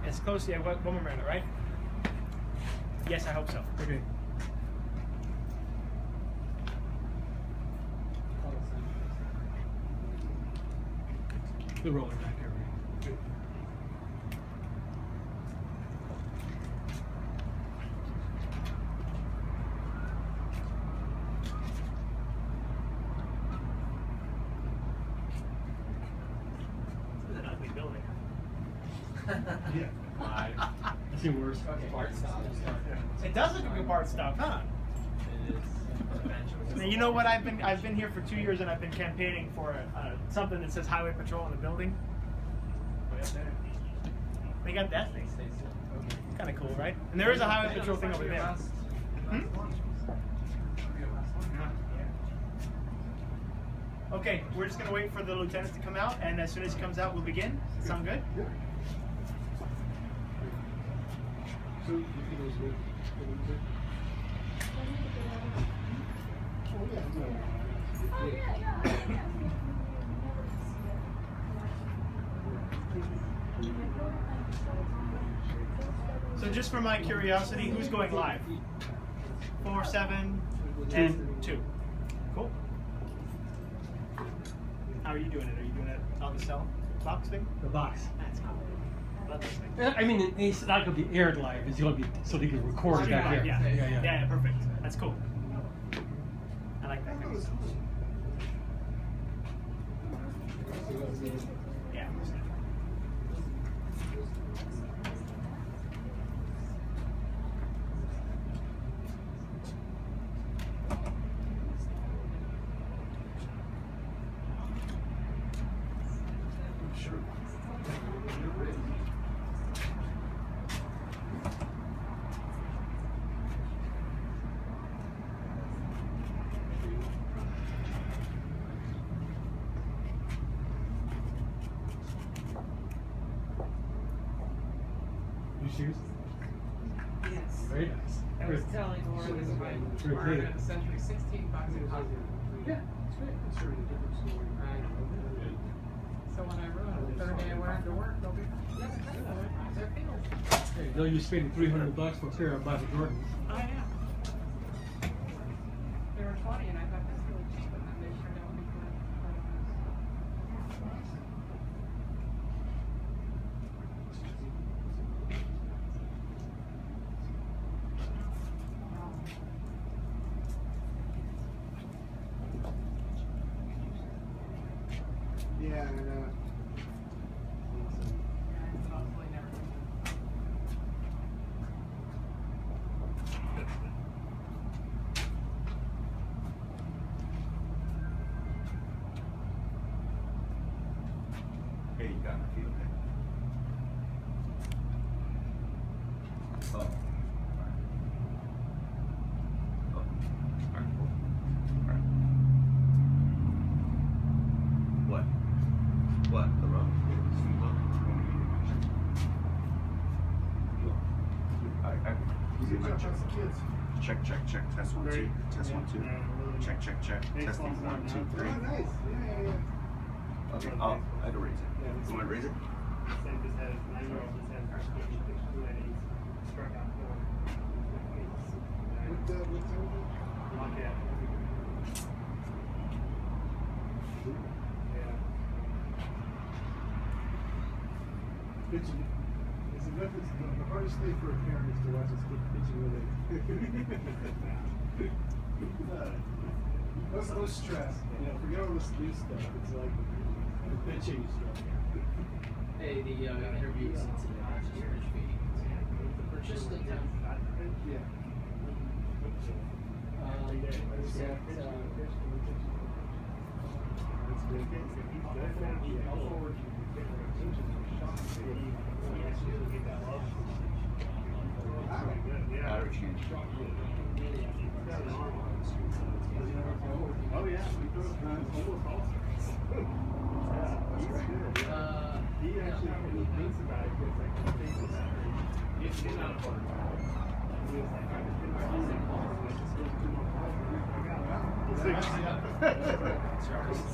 It's close. Yeah, one more minute, right? Yes, I hope so. Okay. The roller back here. Good. This is an ugly building. Yeah. I've seen worse. Okay. Bart stop. It does look like a BART stop, huh? It is. Now, you know what? I've been here for 2 years and I've been campaigning for something that says Highway Patrol in the building. Way up there. They got that thing. Kind of cool, right? And there is a Highway Patrol thing over there. Okay, we're just gonna wait for the lieutenant to come out, and as soon as he comes out, we'll begin. Sound good? Yeah. So, you think it was good? So just for my curiosity, who's going live? 4, 7, and 2. Cool. How are you doing it? Are you doing it on the cell box thing? The box. That's cool. Love this thing. I mean, it's not going to be aired live. It's going to be so they can record it back here. Yeah, perfect. That's cool. I like that thing. Yeah. Sure. New shoes? Yes. Very nice. I was telling Laura this is my Very bargain clean. at the Century, 16 bucks a copy. Yeah, it's great. It's sort of a different story. So when I run, the third day I went after work, they'll be, yeah, they're feels. Hey, no, you spending $300 for a pair of Michael Jordan. Oh, yeah. They were 20 and I thought that's really cheap, and then they turned out to be quite Yeah, and it's honestly never been. Hey, you got my feet okay? Oh. Alright. Oh. Alright, cool. Alright. What? What? The rug? Check, check, check. Test 1, 2. Test 1, 2. Check, check, check. Testing 1, 2, 3. oh, nice. Yeah. Okay, I had to raise it. You want to raise it? Pitching. It's enough. It's the hardest thing for a parent is to watch his kid pitching with it. No stress. You know, forget all this new stuff. It's like the pitching stuff. Hey, the interview is just in time. Yeah. Battery change. Oh yeah. He actually thinks about it because like he thinks about it. It's not important.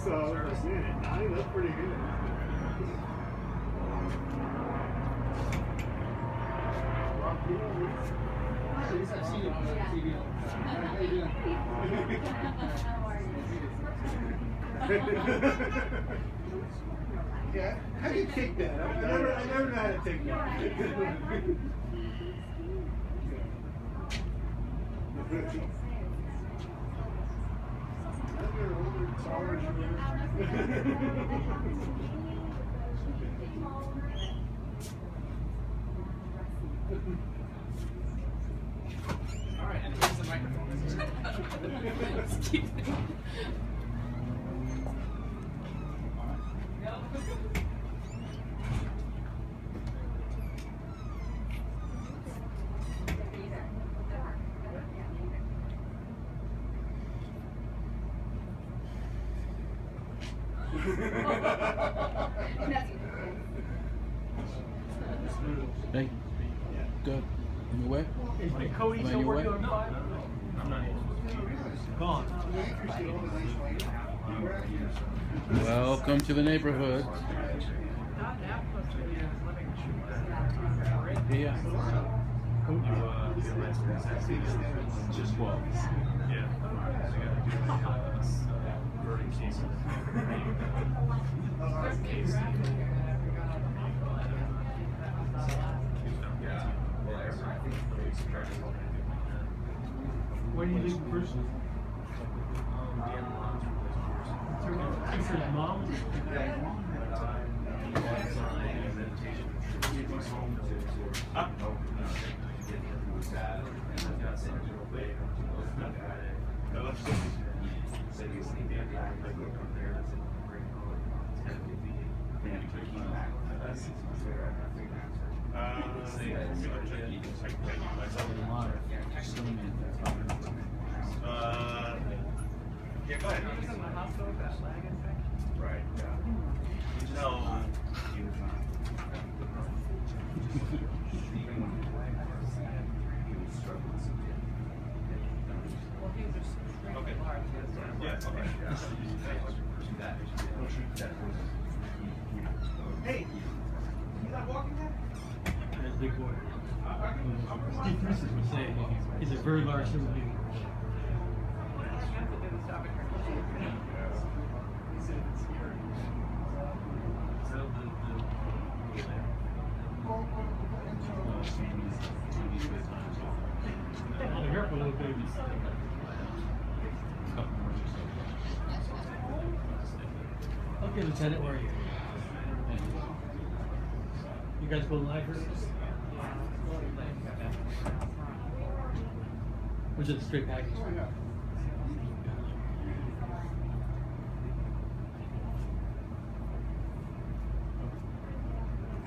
So, man, 9, that's pretty good. At least I've seen it on TV. How you doing? Yeah, how do you take that? I never know how to take that. All right, and here's the microphone. Let's keep it. Hey, good. On your way? Hey, Cody, Am I still on your working way? on five? I'm not Gone. Welcome to the neighborhood. Yeah. just 12. Yeah. Burning cases. Where do you live first? For your mom? Yeah, go ahead. Right, yeah. No. Okay. Yeah, okay. Hey, you not walking yet? That's a big boy. Steve Bruce was saying he's a very large human being. Oh, careful, little baby. Okay, Lieutenant, where are you? You guys go live here? Was it a straight package?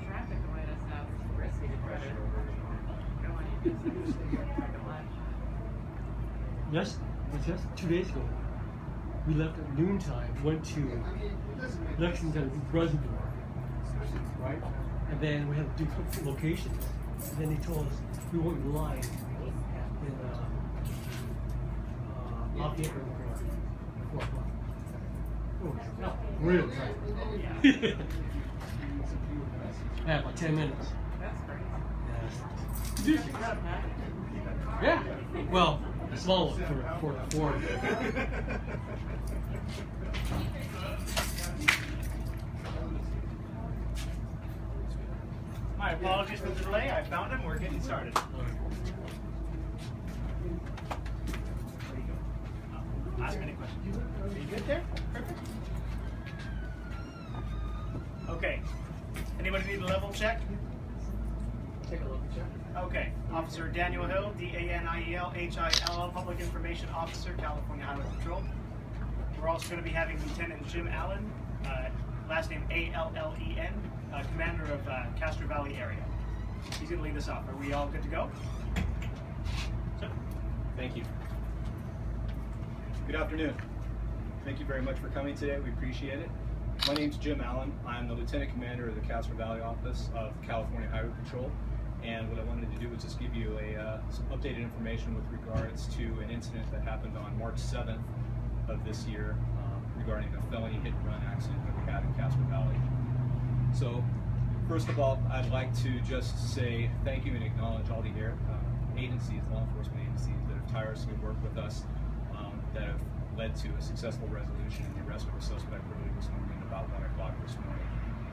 Traffic light us out. It's risky to try to go on your business. Yes, it was just 2 days ago. We left at noontime, went to Lexington Reservoir, right? And then we had to do locations. And then they told us we weren't in line in Lafayette Airport at 4 o'clock. Oh, real tight. Yeah, about 10 minutes. That's crazy. Yes. Yeah. Well, a small one for Ford. My apologies for the delay. I found him. We're getting started. Ask me any questions. Are you good there? Perfect. Okay. Anybody need a level check? Take a look, check. Okay. Officer Daniel Hill, Daniel Hill, Public Information Officer, California Highway Patrol. We're also going to be having Lieutenant Jim Allen, last name Allen, commander of Castro Valley area. He's going to lead us off. Are we all good to go? Sir? Thank you. Good afternoon. Thank you very much for coming today. We appreciate it. My name's Jim Allen. I'm the Lieutenant Commander of the Castro Valley Office of California Highway Patrol. And what I wanted to do was just give you some updated information with regards to an incident that happened on March 7th of this year regarding a felony hit and run accident that we had in Castro Valley. So First of all, I'd like to just say thank you and acknowledge all the agencies, law enforcement agencies that have tirelessly worked with us, that have led to a successful resolution in the arrest of a suspect early this morning about 1 o'clock this morning.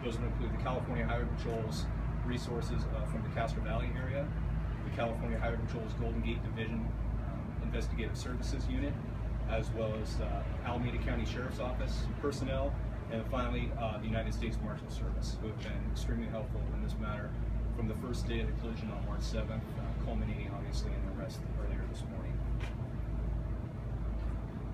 Those would include the California Highway Patrol's resources from the Castro Valley area, the California Highway Patrol's Golden Gate Division Investigative Services Unit, as well as Alameda County Sheriff's Office personnel, and finally the United States Marshal Service, who have been extremely helpful in this matter from the first day of the collision on March 7th, culminating obviously in the arrest earlier this morning.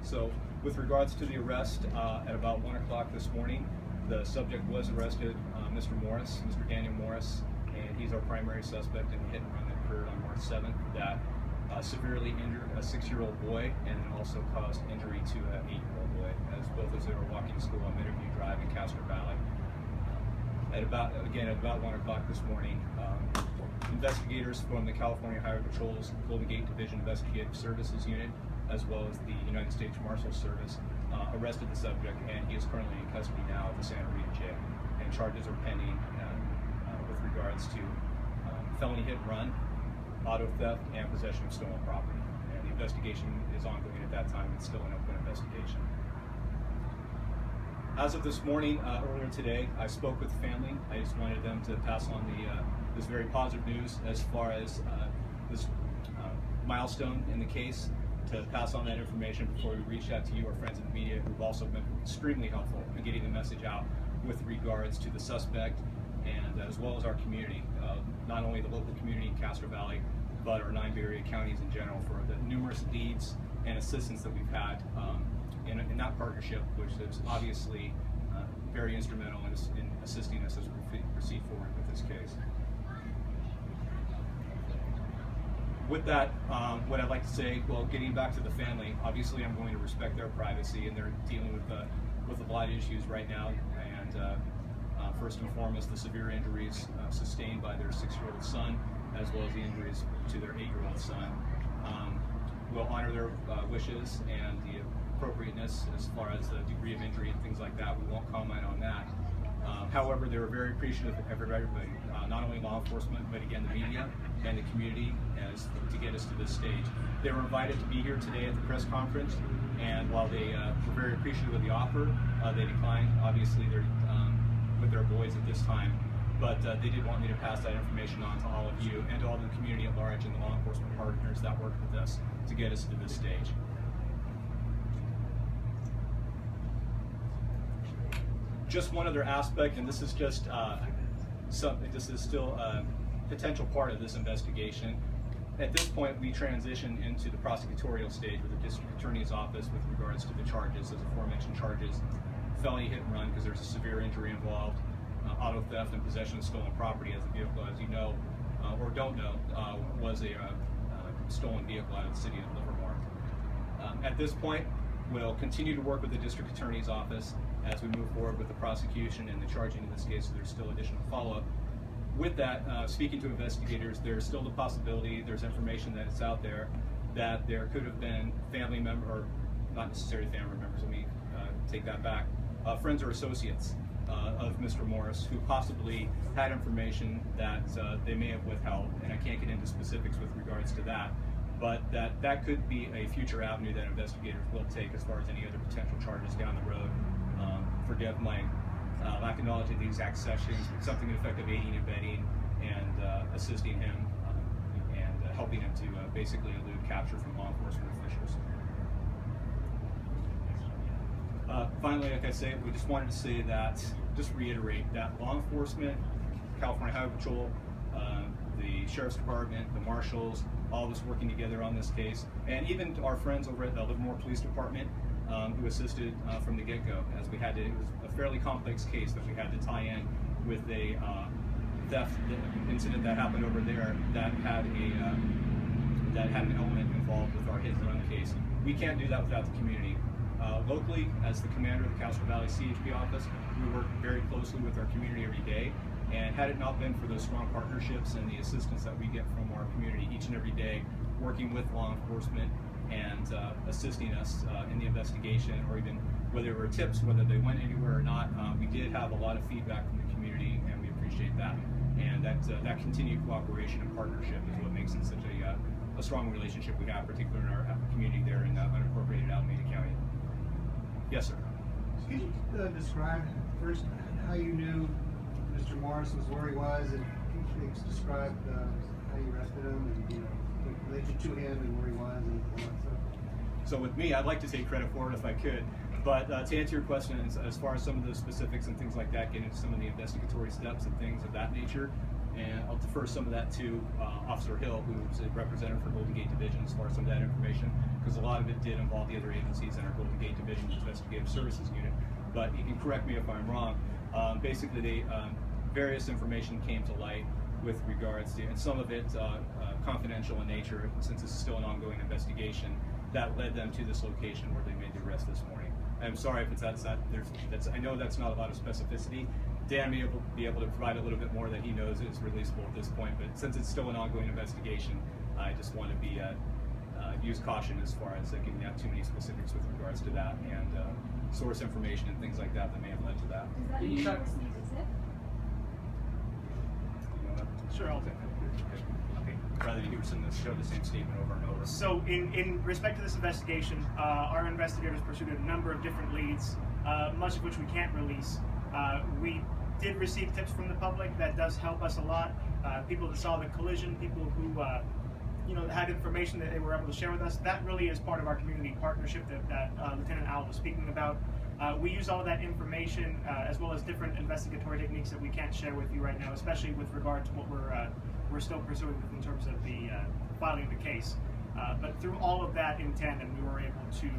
So with regards to the arrest, at about 1 o'clock this morning, the subject was arrested, Mr. Morris, Mr. Daniel Morris, and he's our primary suspect in the hit and run that occurred on March 7th that severely injured a 6-year-old boy and also caused injury to an 8-year-old boy, as both as they were walking to school on Meadowview Drive in Castro Valley. At about 1 o'clock this morning, investigators from the California Highway Patrol's Golden Gate Division Investigative Services Unit, as well as the United States Marshal Service, arrested the subject, and he is currently in custody now at the Santa Rita Jail. And charges are pending with regards to felony hit and run, auto theft, and possession of stolen property. And the investigation is ongoing at that time. It's still an open investigation. As of this morning, earlier today, I spoke with the family. I just wanted them to pass on this very positive news as far as this milestone in the case, to pass on that information before we reach out to you, our friends in the media, who've also been extremely helpful in getting the message out with regards to the suspect, and as well as our community, not only the local community in Castro Valley, but our 9 Bay Area counties in general, for the numerous leads and assistance that we've had in that partnership, which is obviously very instrumental in assisting us as we proceed forward with this case. With that, what I'd like to say, well, getting back to the family, obviously I'm going to respect their privacy, and they're dealing with the blight issues right now, and first and foremost, the severe injuries sustained by their 6-year-old son, as well as the injuries to their 8-year-old son. We'll honor their wishes and the appropriateness as far as the degree of injury and things like that. We won't comment on that. However, they were very appreciative of everybody, not only law enforcement, but again the media and the community, to get us to this stage. They were invited to be here today at the press conference, and while they were very appreciative of the offer, they declined. Obviously, they're with their boys at this time, but they did want me to pass that information on to all of you and to all the community at large and the law enforcement partners that worked with us to get us to this stage. Just one other aspect, and this is just this is still a potential part of this investigation. At this point, we transition into the prosecutorial stage with the district attorney's office with regards to the charges, as aforementioned charges, felony hit and run because there's a severe injury involved, auto theft and possession of stolen property, as the vehicle, as you know or don't know, was a stolen vehicle out of the city of Livermore. At this point, we'll continue to work with the district attorney's office as we move forward with the prosecution and the charging in this case, so there's still additional follow-up. With that, speaking to investigators, there's still the possibility, there's information that is out there, that there could have been family members, or not necessarily family members, let me take that back, friends or associates of Mr. Morris who possibly had information that they may have withheld, and I can't get into specifics with regards to that, but that could be a future avenue that investigators will take as far as any other potential charges down the road. Forgive my lack of knowledge of the exact sections, but something in effect of aiding and abetting and assisting him and helping him to basically elude capture from law enforcement officials. Finally, like I say, we just wanted to say that, just reiterate that law enforcement, California Highway Patrol, the Sheriff's Department, the Marshals, all of us working together on this case, and even our friends over at the Livermore Police Department who assisted from the get-go, as we had to, it was a fairly complex case that we had to tie in with a theft incident that happened over there that had an element involved with our hit and run case. We can't do that without the community. Locally, as the commander of the Castro Valley CHP office, we work very closely with our community every day, and had it not been for those strong partnerships and the assistance that we get from our community each and every day, working with law enforcement and assisting us in the investigation, or even whether there were tips, whether they went anywhere or not, we did have a lot of feedback from the community, and we appreciate appreciate that. And that continued cooperation and partnership is what makes it such a strong relationship we have, particularly in our community there in unincorporated Alameda County. Yes, sir. Could you describe first how you knew Mr. Morris was where he was, and describe how you arrested him, and what related to him and where he was, and all that stuff? So with me, I'd like to take credit for it if I could, but to answer your question, as far as some of the specifics and things like that, get into some of the investigatory steps and things of that nature, and I'll defer some of that to Officer Hill, who's a representative for Golden Gate Division, as far as some of that information, because a lot of it did involve the other agencies in our Golden Gate Division Investigative Services Unit. But you can correct me if I'm wrong. Basically, various information came to light with regards to, and some of it confidential in nature, since it's still an ongoing investigation, that led them to this location where they made the arrest this morning. I'm sorry if it's outside. I know that's not a lot of specificity. Dan may be able to provide a little bit more that he knows is releasable at this point, but since it's still an ongoing investigation, I just want to be use caution as far as giving out too many specifics with regards to that and source information and things like that may have led to that. Does that mean you received a tip? Sure, I'll take that. Okay. Rather than show the same statement over and over. So in respect to this investigation, our investigators pursued a number of different leads, much of which we can't release. We did receive tips from the public. That does help us a lot. People that saw the collision, people who had information that they were able to share with us. That really is part of our community partnership that Lieutenant Al was speaking about. We use all of that information as well as different investigatory techniques that we can't share with you right now, especially with regard to what we're still pursuing in terms of the filing of the case. But through all of that in tandem, we were able to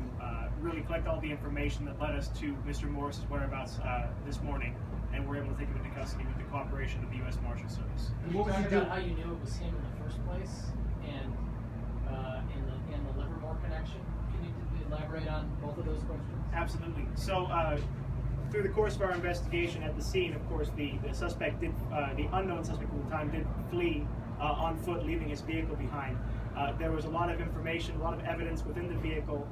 really collect all the information that led us to Mr. Morris's whereabouts this morning, and we're able to take him into custody with the cooperation of the U.S. Marshal Service. Can you talk about how you knew it was him in the first place, and in the Livermore connection? Can you elaborate on both of those questions? Absolutely. So through the course of our investigation at the scene, of course, the suspect did, the unknown suspect at the time did flee on foot, leaving his vehicle behind. There was a lot of information, a lot of evidence within the vehicle,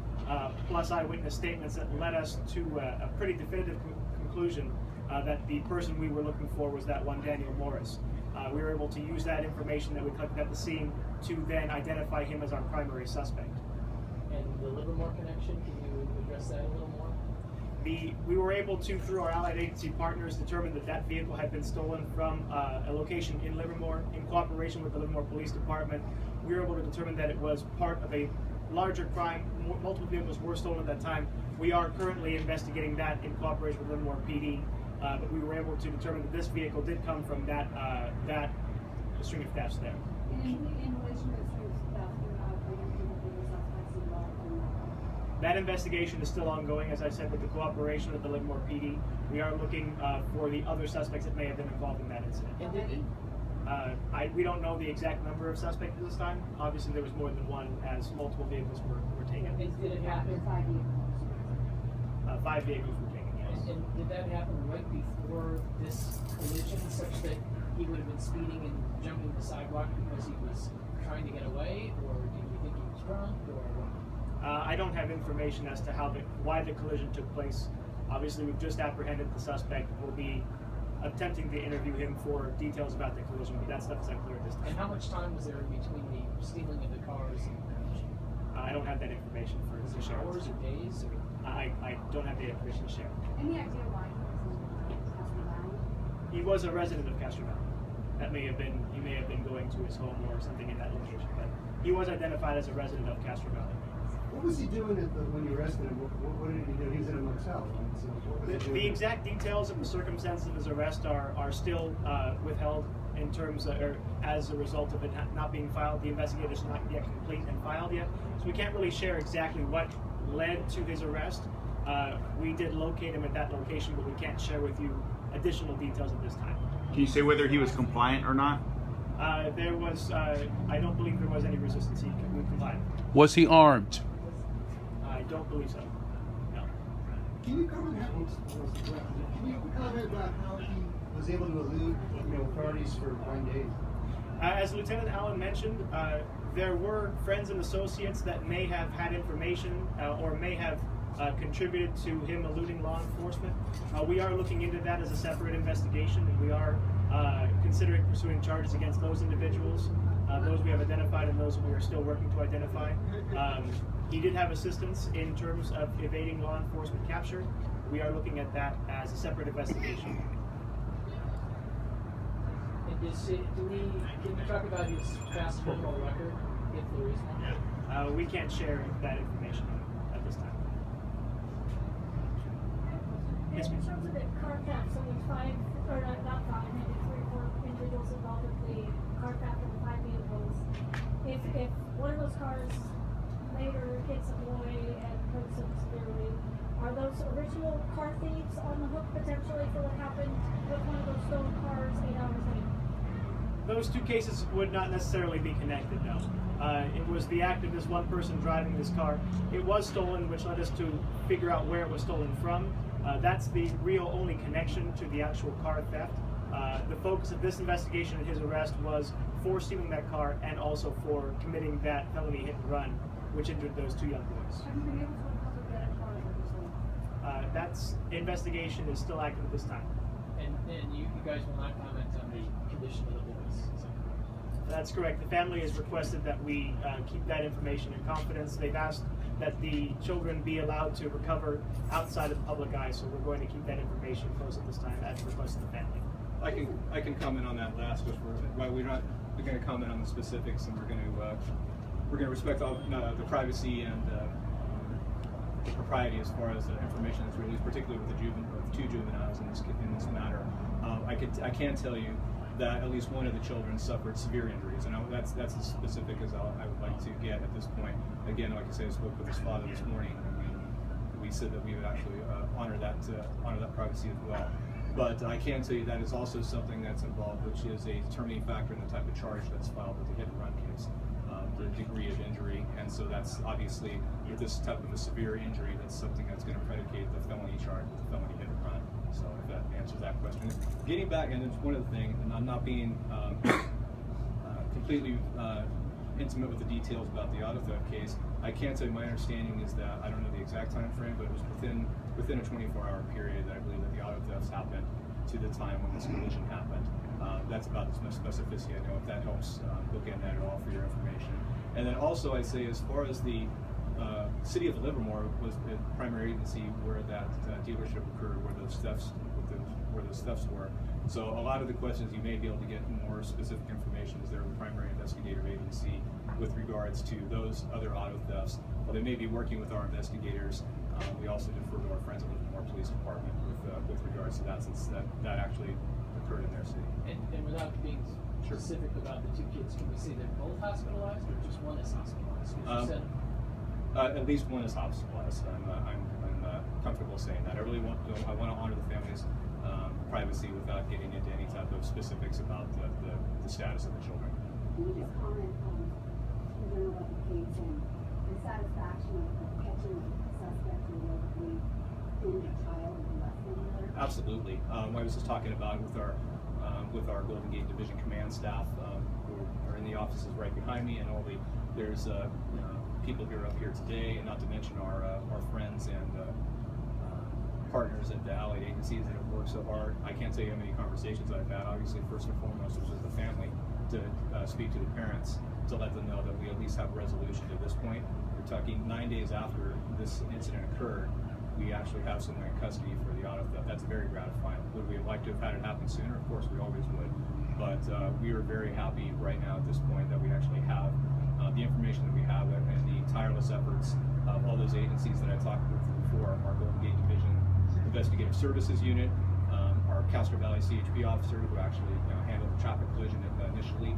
plus eyewitness statements that led us to a pretty definitive conclusion that the person we were looking for was that one Daniel Morris. We were able to use that information that we collected at the scene to then identify him as our primary suspect. And the Livermore connection, can you address that a little more? We were able to, through our allied agency partners, determine that that vehicle had been stolen from a location in Livermore. In cooperation with the Livermore Police Department, we were able to determine that it was part of a larger crime. Multiple vehicles were stolen at that time. We are currently investigating that in cooperation with Livermore PD, but we were able to determine that this vehicle did come from that string of thefts there. In relation to the string of theft, are you able to the suspects involved in that? That investigation is still ongoing, as I said, with the cooperation of the Livermore PD. We are looking for the other suspects that may have been involved in that incident. We don't know the exact number of suspects at this time. Obviously, there was more than one, as multiple vehicles were taken. Did it happen? 5 vehicles. 5 vehicles were taken, yes. And did that happen right before this collision, such that he would have been speeding and jumping the sidewalk because he was trying to get away, or did you think he was drunk, or what? I don't have information as to why the collision took place. Obviously, we've just apprehended the suspect. We'll be attempting to interview him for details about the collision, but that stuff is unclear at this time. And how much time was there in between the stealing of the cars and the collision? I don't have that information for Was to it share. hours or days? Or? I don't have the information to share. Any idea why he was in Castro Valley? He was a resident of Castro Valley. He may have been going to his home or something in that location, but he was identified as a resident of Castro Valley. What was he doing when you arrested him? What did he do? He was in a motel. So what was he doing? The exact details of the circumstances of his arrest are still withheld in terms of, or as a result of it not being filed. The investigation is not yet complete and filed yet, so we can't really share exactly what led to his arrest. We did locate him at that location, but we can't share with you additional details at this time. Can you say whether he was compliant or not? There was, I don't believe there was any resistance. He complied. Was he armed? I don't believe so. No. Can you comment about how he was able to elude authorities for 9 days? As Lieutenant Allen mentioned, there were friends and associates that may have had information or may have contributed to him eluding law enforcement. We are looking into that as a separate investigation, and we are considering pursuing charges against those individuals. Those we have identified and those we are still working to identify. He did have assistance in terms of evading law enforcement capture. We are looking at that as a separate investigation. And can you talk about his past criminal record, if there is one? We can't share that information at this time. Yes, In ma'am. terms of the car theft, so there's five, or not five, maybe 3 or 4 individuals involved with the car theft of the 5 vehicles. If one of those cars later hits a boy and hurts him severely, are those original car thieves on the hook potentially for what happened with one of those stolen cars 8 hours later? Those two cases would not necessarily be connected, no. It was the act of this one person driving this car. It was stolen, which led us to figure out where it was stolen from. That's the real only connection to the actual car theft. The focus of this investigation and his arrest was for stealing that car and also for committing that felony hit and run, which injured those 2 young boys. Have you been able to recover that car that was stolen? That's investigation is still active at this time. And you guys will not comment on the condition of the boys, is that correct? That's correct. The family has requested that we keep that information in confidence. They've asked that the children be allowed to recover outside of the public eye, so we're going to keep that information close at this time at the request of the family. I can comment on that last, which we're not going to comment on the specifics, and we're going to respect all the privacy and the propriety as far as the information that's released, particularly with the 2 juveniles in this matter. I can tell you that at least one of the children suffered severe injuries, and that's as specific as I would like to get at this point. Again, like I said, I spoke with his father this morning, and we said that we would actually honor that privacy as well. But I can tell you that is also something that's involved, which is a determining factor in the type of charge that's filed with the hit and run case, the degree of injury. And so that's obviously, with this type of a severe injury, that's something that's going to predicate the felony charge with the felony hit and run. So if that answers that question. Getting back, and it's one of the things, and I'm not being completely intimate with the details about the auto theft case, I can tell you my understanding is that, I don't know the exact time frame, but it was within a 24-hour period that I believe that the auto thefts happened to the time when this collision happened. That's about as much specificity I know, if that helps look at that at all for your information. And then also I'd say, as far as the City of Livermore was the primary agency where that dealership occurred, where those thefts were. So a lot of the questions you may be able to get more specific information as they're the primary investigative agency with regards to those other auto thefts. While they may be working with our investigators, we also defer to our friends at Livermore Police Department with regards to that, since that actually occurred in their city. And without being specific about the 2 kids, can we say they're both hospitalized or just one is hospitalized? Because you said at least one is hospitalized. I'm comfortable saying that. I want to honor the family's privacy without getting into any type of specifics about the status of the children. Can you just comment in general about the case and the satisfaction of catching the suspect who allegedly did a child less than another? Absolutely. I was just talking about it with our Golden Gate Division Command staff who are in the offices right behind me, and there's people who are up here today, and not to mention our friends and partners at the allied agencies that have worked so hard. I can't tell you how many conversations I've had. Obviously, first and foremost, was with the family to speak to the parents to let them know that we at least have a resolution to this point. We're talking 9 days after this incident occurred, we actually have someone in custody for the auto theft. That's very gratifying. Would we have liked to have had it happen sooner? Of course, we always would. But we are very happy right now at this point that we actually have the information that we have, and the tireless efforts of all those agencies that I talked with before, our Golden Gate Division Investigative Services Unit, our Castro Valley CHP officer who actually handled the traffic collision initially,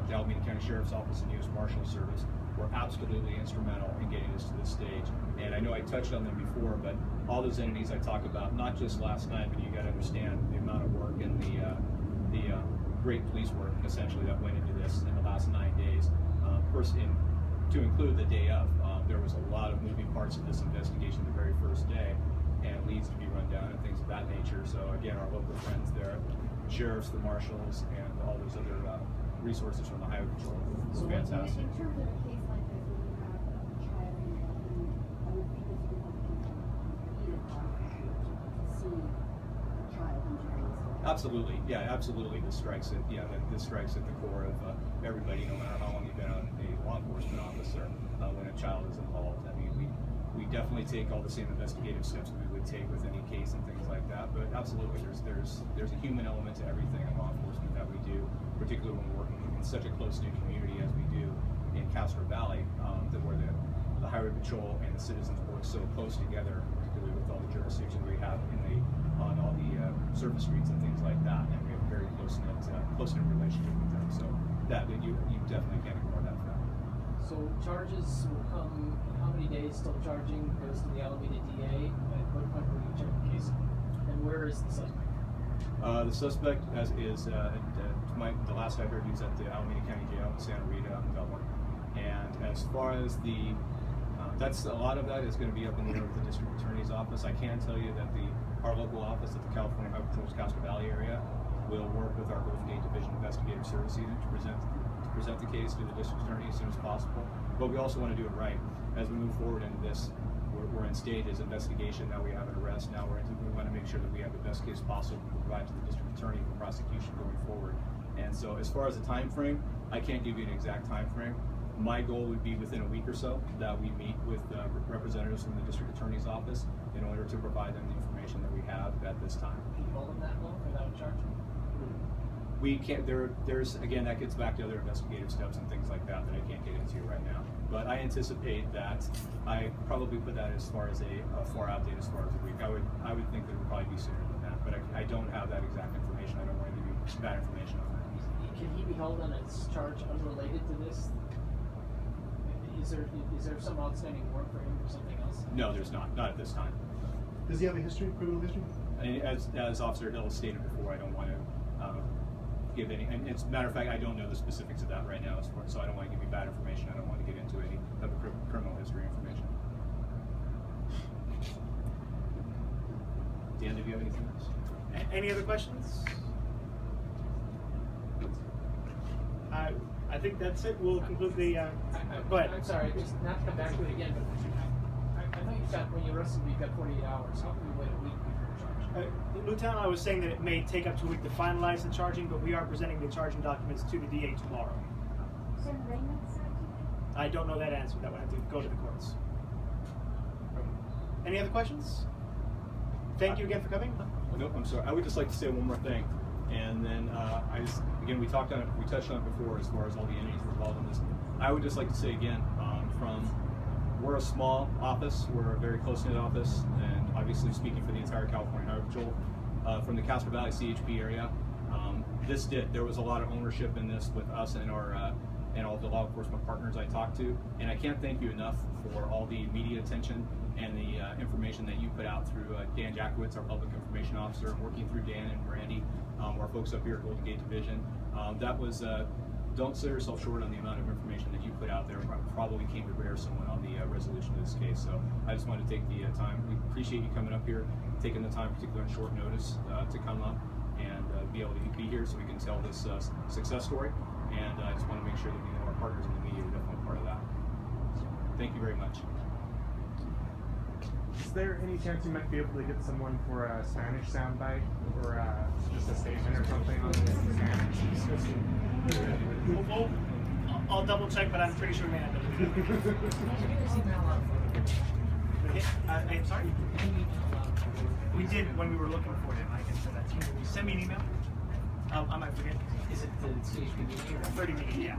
the Alameda County Sheriff's Office and U.S. Marshal Service were absolutely instrumental in getting us to this stage. And I know I touched on them before, but all those entities I talk about, not just last night, but you got to understand the amount of work and the great police work essentially that went into this in the last 9 days. To include the day of, there was a lot of moving parts of this investigation the very first day, and leads to be run down and things of that nature. So again, our local friends there, sheriffs, the marshals, and all those other resources from the highway patrol was fantastic. In terms of a case like this, when you have a child involved, I would think it's going to be a process to see a child injuries. Absolutely, yeah, absolutely. This strikes at this strikes at the core of everybody, no matter how long you've been a law enforcement officer. When a child is involved, I mean, we definitely take all the same investigative steps that we would take with any case and things like that. But absolutely, there's a human element to everything in law enforcement that we do, particularly when we're working in such a close-knit community as we do in Castro Valley, where the Highway Patrol and the citizens work so close together, particularly with all the jurisdictions we have on all the surface streets and things like that, and we have a very close-knit relationship with them. So that you definitely can't ignore that fact. So charges will come in how many days till charging goes to the Alameda DA? At what point will you check the case? And where is the suspect? The suspect the last I heard, he was at the Alameda County Jail in Santa Rita, Dublin. And as far as that's a lot of that is going to be up in the air with the district attorney's office. I can tell you that our local office at the California Highway Patrol's Castro Valley area will work with our Golden Gate Division Investigative Service Unit to present the case to the district attorney as soon as possible. But we also want to do it right. As we move forward into this, we're in stages investigation. Now we have an arrest. Now we want to make sure that we have the best case possible to provide to the district attorney for prosecution going forward. And so, as far as the time frame, I can't give you an exact time frame. My goal would be within a week or so that we meet with representatives from the district attorney's office in order to provide them the information that we have at this time. Can you hold them that long without charging? We can't. There's again, that gets back to other investigative steps and things like that I can't get into right now. But I anticipate that I probably put that as far as a far out date as far as a week. I would think that it would probably be sooner than that, but I don't have that exact information. I don't want to give you bad information on that. Can he be held on a charge unrelated to this? Is there some outstanding warrant for him or something else? No, there's not. Not at this time. Does he have a history, criminal history? And as Officer Hill stated before, I don't want to give any. And as a matter of fact, I don't know the specifics of that right now, so I don't want to give you bad information. I don't want to get into any of the criminal history information. Dan, do you have anything else? Any other questions? I think that's it. We'll conclude the. Go ahead. I'm sorry, just not to come back to it again, but I thought you said when you arrested me, you got 48 hours. How can you wait a week before charge? Lieutenant, I was saying that it may take up to a week to finalize the charging, but we are presenting the charging documents to the DA tomorrow. I don't know that answer. That would have to go to the courts. Any other questions? Thank you again for coming. Nope, I'm sorry. I would just like to say one more thing. And then again, we touched on it before as far as all the entities involved in this. I would just like to say again, we're a small office, we're a very close-knit office, and obviously speaking for the entire California Highway Patrol, from the Castro Valley CHP area, there was a lot of ownership in this with us and all the law enforcement partners I talked to, and I can't thank you enough for all the media attention and the information that you put out through Dan Jackowitz, our public information officer, working through Dan and Randy, our folks up here at Golden Gate Division. That was, don't sell yourself short on the amount of information that you put out there. Probably came to bear someone on the resolution of this case. So I just wanted to take the time. We appreciate you coming up here, taking the time, particularly on short notice, to come up and be able to be here so we can tell this success story. And I just want to make sure that we know our partners in the media are definitely part of that. So, thank you very much. Is there any chance you might be able to get someone for a Spanish soundbite or just a statement or something on this? I'll double check, but I'm pretty sure we may not be able to do that. I'm sorry? We did when we were looking for him. I can send that to you. Send me an email. I might forget. Is it the CHP meeting or 30 minutes? Yeah.